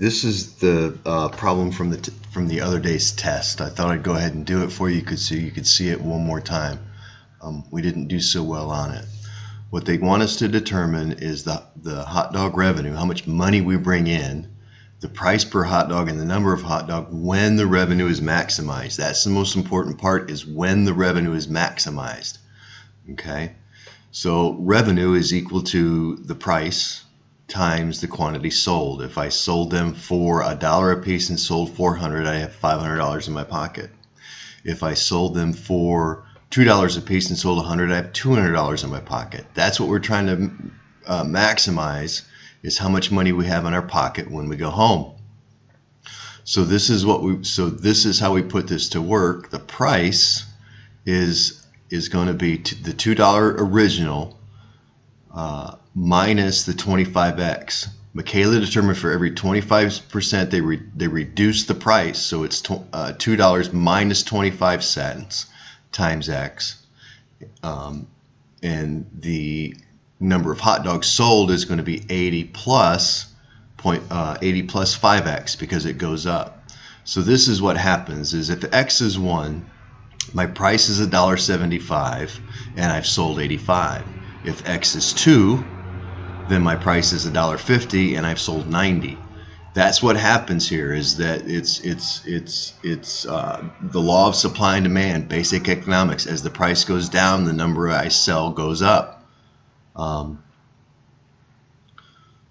This is the problem from the other day's test. I thought I'd go ahead and do it for you so you could see it one more time. We didn't do so well on it. What they want us to determine is the hot dog revenue, how much money we bring in, the price per hot dog, and the number of hot dog when the revenue is maximized. That's the most important part, is when the revenue is maximized. Okay, so revenue is equal to the price times the quantity sold. If I sold them for $1 a piece and sold 400, I have $500 in my pocket. If I sold them for $2 a piece and sold 100, I have $200 in my pocket. That's what we're trying to maximize, is how much money we have in our pocket when we go home. So this is how we put this to work. The price is going to be the $2 original minus the 25x. Michaela determined for every 25% they reduce the price, so it's $2 minus 25 cents times x, and the number of hot dogs sold is going to be 80 plus 5x, because it goes up. So this is what happens: is if x is 1, my price is $1.75 and I've sold 85. If x is 2, then my price is $1.50 and I've sold 90. That's what happens here, is that it's the law of supply and demand, basic economics. As the price goes down, the number I sell goes up.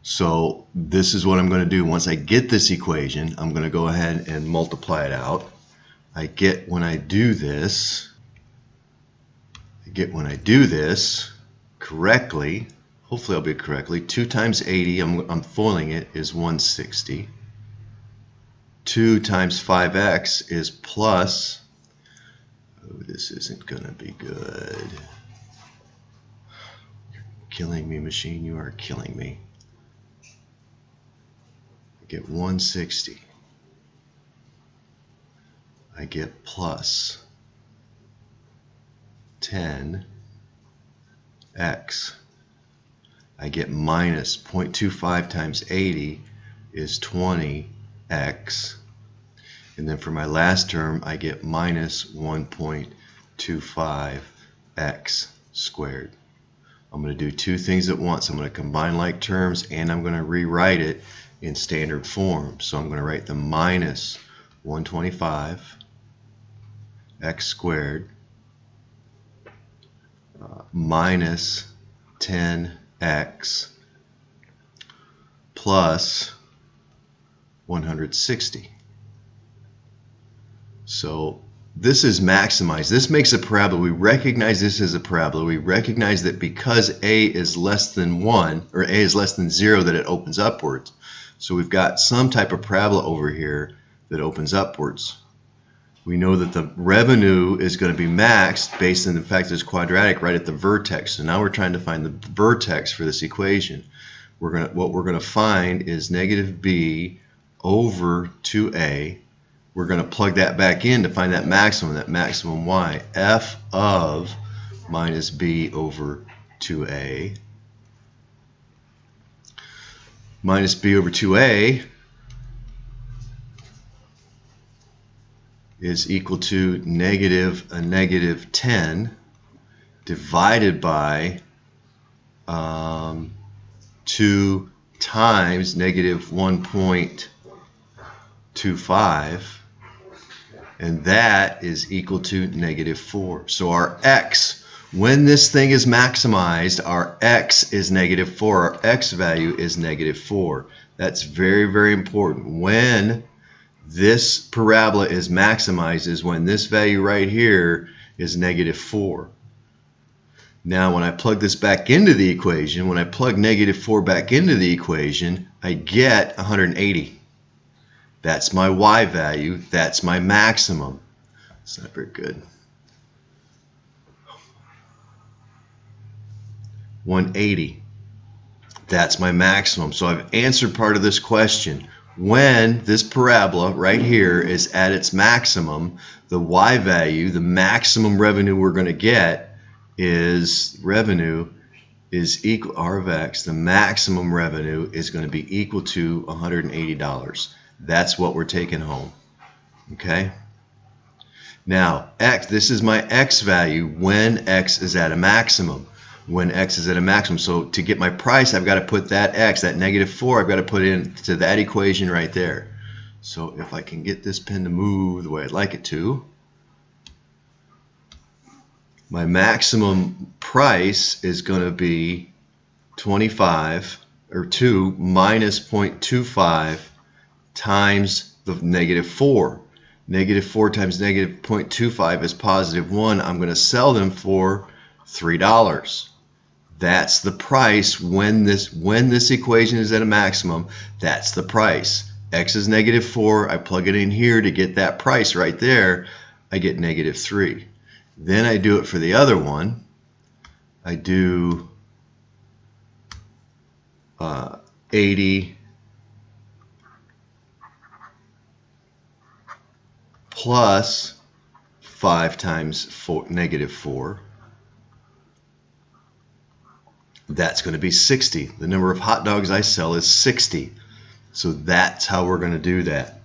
So this is what I'm going to do. Once I get this equation, I'm going to go ahead and multiply it out. I get, when I do this correctly, hopefully I'll be correctly, 2 times 80, I'm foiling it, is 160. 2 times 5x is plus, oh, this isn't going to be good. You're killing me, machine, you are killing me. I get 160. I get plus 10x. I get minus 0.25 times 80 is 20x. And then for my last term, I get minus 1.25x squared. I'm going to do two things at once. I'm going to combine like terms, and I'm going to rewrite it in standard form. So I'm going to write the minus 125x squared minus 10x plus 160. So this is maximized. This makes a parabola. We recognize this as a parabola. We recognize that because a is less than 1, or a is less than 0, that it opens upwards. So we've got some type of parabola over here that opens upwards. We know that the revenue is going to be maxed based on the fact that it's quadratic right at the vertex. So now we're trying to find the vertex for this equation. What we're going to find is negative b over 2a. We're going to plug that back in to find that maximum y. F of minus b over 2a minus b over 2a is equal to negative 10 divided by 2 times negative 1.25, and that is equal to negative 4. So our x, when this thing is maximized, our x is negative 4. Our x value is negative 4. That's very, very important. When this parabola is maximized is when this value right here is negative 4. Now when I plug this back into the equation, when I plug negative 4 back into the equation, I get 180. That's my y value. That's my maximum. It's not very good. 180. That's my maximum. So I've answered part of this question. When this parabola right here is at its maximum, the y value, the maximum revenue we're going to get, is revenue is equal, R of X, the maximum revenue is going to be equal to $180. That's what we're taking home. Okay? Now, X, this is my X value when X is at a maximum. When X is at a maximum. So to get my price, I've got to put that X, that -4, I've got to put into that equation right there. So if I can get this pen to move the way I'd like it to, my maximum price is going to be 25 or 2 minus 0.25 times the -4. -4 times -0.25 is +1. I'm going to sell them for $3. That's the price when this equation is at a maximum. That's the price. X is -4. I plug it in here to get that price right there. I get -3. Then I do it for the other one. I do 80 plus 5 times -4. That's going to be 60. The number of hot dogs I sell is 60. So that's how we're going to do that.